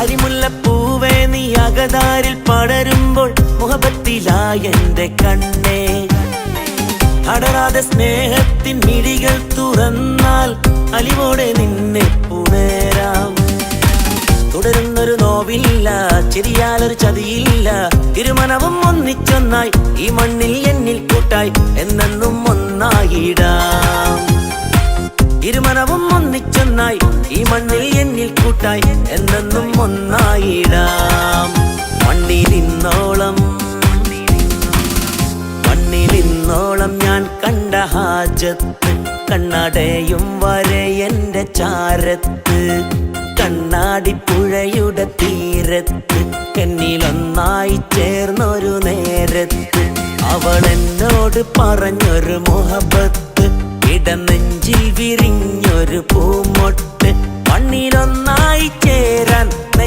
അരിമുല്ലപ്പൂവേ നീ അകതാരിൽ പടരുമ്പോൾ മുഹബത്തിലായ എന്റെ കണ്ണേ, അടരാതെ സ്നേഹത്തിൻ മിഴികൾ തുറന്നാൽ അലിവോടെ നിന്നെ പുണരാം. തുടരുന്നൊരു നോവില്ല, ചിരിയാലൊരു ചതിയില്ല, ഇരുമനവും ഒന്നിച്ചൊന്നായി ഈ മണ്ണിൽ എന്നിൽ കൂട്ടായി എന്നെന്നും ഒന്നായിടാം. ഇരുമനവും ഒന്നിച്ചൊന്നായി ഈ മണ്ണിൽ എന്നിൽ കൂട്ടായി എന്നെന്നും ഒന്നായിടാം. മണ്ണിലിന്നോളം ഞാൻ കണ്ട ഹാജത്ത് കണ്ണടയും വരെ എന്റെ ചാരത്ത്, കണ്ണാടിപ്പുഴയുടെ തീരത്ത് എന്നിലൊന്നായി ചേർന്നൊരു നേരത്ത് അവൾ എന്നോട് പറഞ്ഞൊരു മുഹബത്ത്, ഇടനെഞ്ചിൽ വിരിഞ്ഞൊരു പൂമൊട്ട്, മണ്ണിലൊന്നായി ചേരാൻ